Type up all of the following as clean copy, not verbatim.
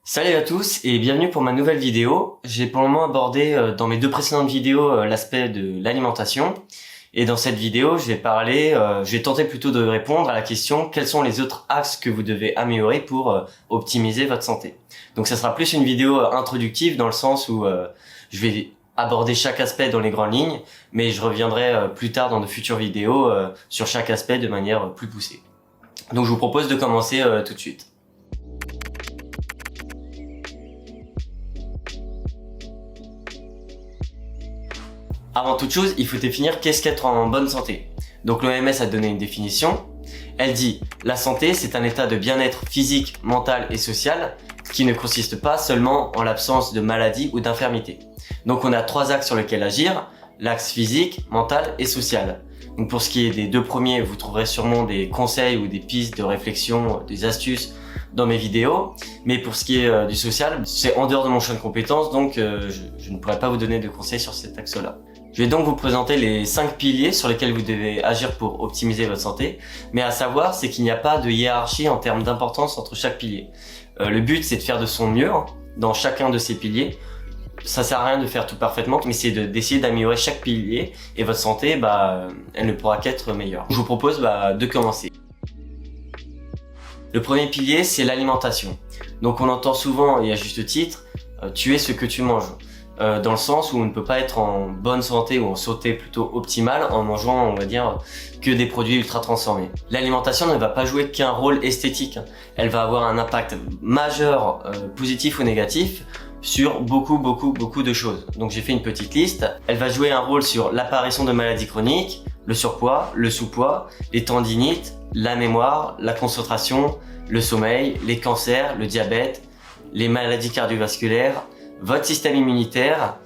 Salut à tous et bienvenue pour ma nouvelle vidéo. J'ai pour le moment abordé dans mes deux précédentes vidéos l'aspect de l'alimentation. Et dans cette vidéo, je vais tenter plutôt de répondre à la question quels sont les autres axes que vous devez améliorer pour optimiser votre santé. Donc ça sera plus une vidéo introductive dans le sens où je vais aborder chaque aspect dans les grandes lignes, mais je reviendrai plus tard dans de futures vidéos sur chaque aspect de manière plus poussée. Donc je vous propose de commencer tout de suite. Avant toute chose, il faut définir qu'est-ce qu'être en bonne santé. Donc l'OMS a donné une définition. Elle dit « La santé, c'est un état de bien-être physique, mental et social qui ne consiste pas seulement en l'absence de maladie ou d'infirmité. » Donc on a trois axes sur lesquels agir, l'axe physique, mental et social. Donc pour ce qui est des deux premiers, vous trouverez sûrement des conseils ou des pistes de réflexion, des astuces dans mes vidéos. Mais pour ce qui est du social, c'est en dehors de mon champ de compétences, donc je ne pourrais pas vous donner de conseils sur cet axe-là. Je vais donc vous présenter les 5 piliers sur lesquels vous devez agir pour optimiser votre santé. Mais à savoir, c'est qu'il n'y a pas de hiérarchie en termes d'importance entre chaque pilier. Le but, c'est de faire de son mieux dans chacun de ces piliers. Ça sert à rien de faire tout parfaitement, mais c'est d'essayer d'améliorer chaque pilier et votre santé, elle ne pourra qu'être meilleure. Je vous propose de commencer. Le premier pilier, c'est l'alimentation. Donc on entend souvent, et à juste titre, tu es ce que tu manges. Dans le sens où on ne peut pas être en bonne santé ou en santé plutôt optimale en mangeant, on va dire, que des produits ultra transformés. L'alimentation ne va pas jouer qu'un rôle esthétique. Elle va avoir un impact majeur, positif ou négatif, sur beaucoup de choses. Donc j'ai fait une petite liste. Elle va jouer un rôle sur l'apparition de maladies chroniques, le surpoids, le sous-poids, les tendinites, la mémoire, la concentration, le sommeil, les cancers, le diabète, les maladies cardiovasculaires, votre système immunitaire,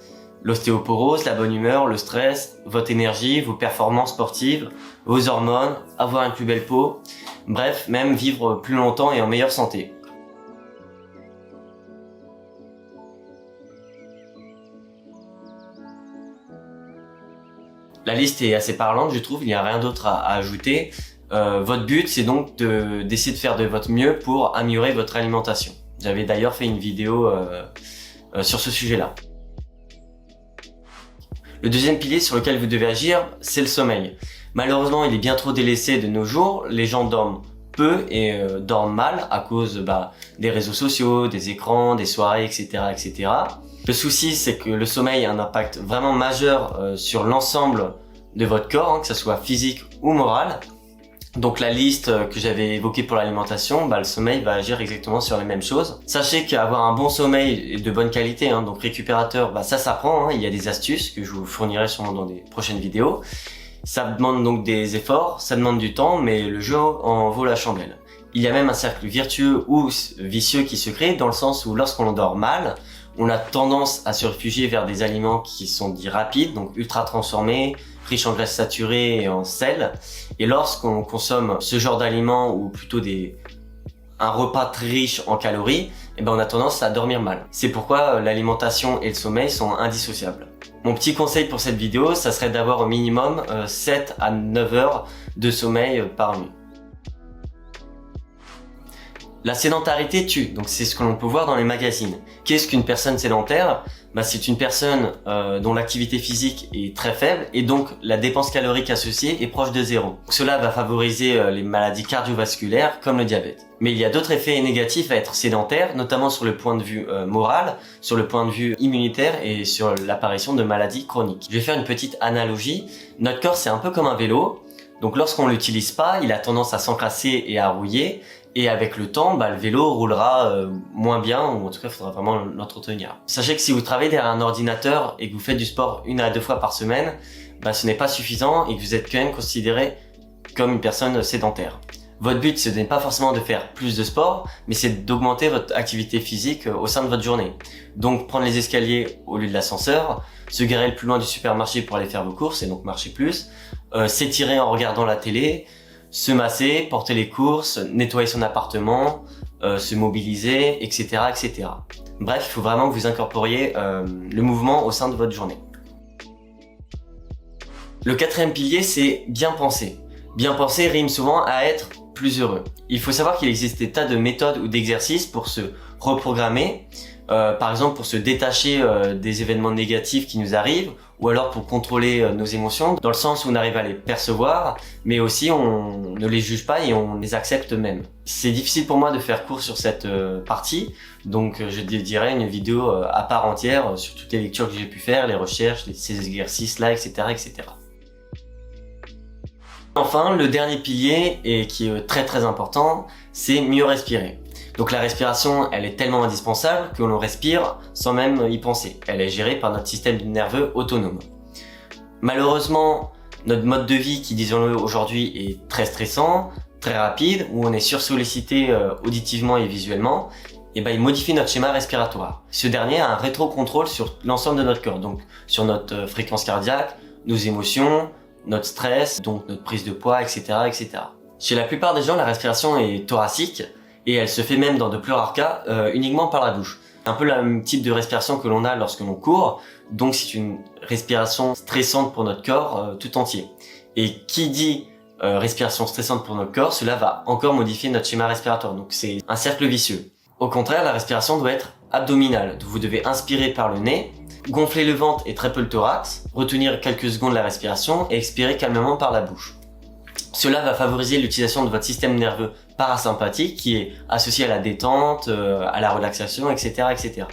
l'ostéoporose, la bonne humeur, le stress, votre énergie, vos performances sportives, vos hormones, avoir une plus belle peau, bref, même vivre plus longtemps et en meilleure santé. La liste est assez parlante, je trouve, il n'y a rien d'autre à ajouter. Votre but, c'est donc d'essayer de faire de votre mieux pour améliorer votre alimentation. J'avais d'ailleurs fait une vidéo sur ce sujet-là. Le deuxième pilier sur lequel vous devez agir, c'est le sommeil. Malheureusement, il est bien trop délaissé de nos jours. Les gens dorment peu et dorment mal à cause des réseaux sociaux, des écrans, des soirées, etc., etc. Le souci, c'est que le sommeil a un impact vraiment majeur sur l'ensemble de votre corps, que ce soit physique ou moral. Donc la liste que j'avais évoquée pour l'alimentation, le sommeil va agir exactement sur les mêmes choses. Sachez qu'avoir un bon sommeil et de bonne qualité, donc récupérateur, ça s'apprend. Il y a des astuces que je vous fournirai sûrement dans des prochaines vidéos. Ça demande donc des efforts, ça demande du temps, mais le jeu en vaut la chandelle. Il y a même un cercle vertueux ou vicieux qui se crée dans le sens où lorsqu'on dort mal, on a tendance à se réfugier vers des aliments qui sont dits rapides, donc ultra transformés, riches en graisses saturées et en sel. Et lorsqu'on consomme ce genre d'aliments ou plutôt un repas très riche en calories, on a tendance à dormir mal. C'est pourquoi l'alimentation et le sommeil sont indissociables. Mon petit conseil pour cette vidéo, ça serait d'avoir au minimum 7 à 9 heures de sommeil par nuit. La sédentarité tue, donc c'est ce que l'on peut voir dans les magazines. Qu'est-ce qu'une personne sédentaire ? C'est une personne dont l'activité physique est très faible et donc la dépense calorique associée est proche de zéro. Cela va favoriser les maladies cardiovasculaires comme le diabète. Mais il y a d'autres effets négatifs à être sédentaire, notamment sur le point de vue moral, sur le point de vue immunitaire et sur l'apparition de maladies chroniques. Je vais faire une petite analogie. Notre corps, c'est un peu comme un vélo. Donc lorsqu'on l'utilise pas, il a tendance à s'encrasser et à rouiller. Et avec le temps, le vélo roulera moins bien, ou en tout cas, il faudra vraiment l'entretenir. Sachez que si vous travaillez derrière un ordinateur et que vous faites du sport 1 à 2 fois par semaine, ce n'est pas suffisant et que vous êtes quand même considéré comme une personne sédentaire. Votre but, ce n'est pas forcément de faire plus de sport, mais c'est d'augmenter votre activité physique au sein de votre journée. Donc, prendre les escaliers au lieu de l'ascenseur, se garer le plus loin du supermarché pour aller faire vos courses et donc marcher plus, s'étirer en regardant la télé, se masser, porter les courses, nettoyer son appartement, se mobiliser, etc., etc. Bref, il faut vraiment que vous incorporiez le mouvement au sein de votre journée. Le quatrième pilier, c'est bien penser. Bien penser rime souvent à être plus heureux. Il faut savoir qu'il existe des tas de méthodes ou d'exercices pour se reprogrammer, par exemple pour se détacher des événements négatifs qui nous arrivent, ou alors pour contrôler nos émotions, dans le sens où on arrive à les percevoir, mais aussi on ne les juge pas et on les accepte même. C'est difficile pour moi de faire court sur cette partie, donc je dédierai une vidéo à part entière sur toutes les lectures que j'ai pu faire, les recherches, ces exercices-là, etc., etc. Enfin, le dernier pilier, et qui est très très important, c'est mieux respirer. Donc la respiration, elle est tellement indispensable que l'on respire sans même y penser. Elle est gérée par notre système nerveux autonome. Malheureusement, notre mode de vie qui, disons-le aujourd'hui, est très stressant, très rapide, où on est sursollicité auditivement et visuellement, et il modifie notre schéma respiratoire. Ce dernier a un rétrocontrôle sur l'ensemble de notre corps, donc sur notre fréquence cardiaque, nos émotions, notre stress, donc notre prise de poids, etc., etc. Chez la plupart des gens, la respiration est thoracique, et elle se fait même dans de plus rares cas uniquement par la bouche. C'est un peu le même type de respiration que l'on a lorsque l'on court, donc c'est une respiration stressante pour notre corps tout entier. Et qui dit respiration stressante pour notre corps, cela va encore modifier notre schéma respiratoire, donc c'est un cercle vicieux. Au contraire, la respiration doit être abdominale, donc vous devez inspirer par le nez, gonfler le ventre et très peu le thorax, retenir quelques secondes la respiration et expirer calmement par la bouche. Cela va favoriser l'utilisation de votre système nerveux parasympathique qui est associé à la détente, à la relaxation, etc., etc.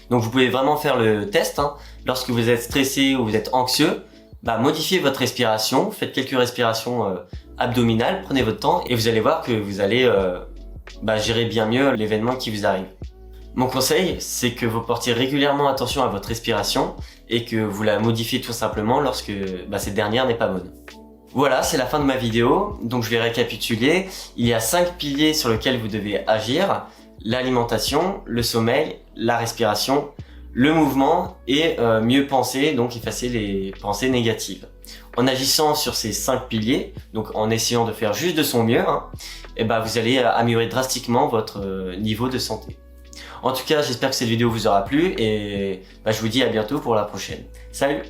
Donc vous pouvez vraiment faire le test. Lorsque vous êtes stressé ou vous êtes anxieux, modifiez votre respiration, faites quelques respirations abdominales, prenez votre temps et vous allez voir que vous allez gérer bien mieux l'événement qui vous arrive. Mon conseil, c'est que vous portiez régulièrement attention à votre respiration et que vous la modifiez tout simplement lorsque cette dernière n'est pas bonne. Voilà, c'est la fin de ma vidéo, donc je vais récapituler. Il y a 5 piliers sur lesquels vous devez agir: l'alimentation, le sommeil, la respiration, le mouvement et mieux penser, donc effacer les pensées négatives. En agissant sur ces 5 piliers, donc en essayant de faire juste de son mieux, vous allez améliorer drastiquement votre niveau de santé. En tout cas, j'espère que cette vidéo vous aura plu et je vous dis à bientôt pour la prochaine. Salut!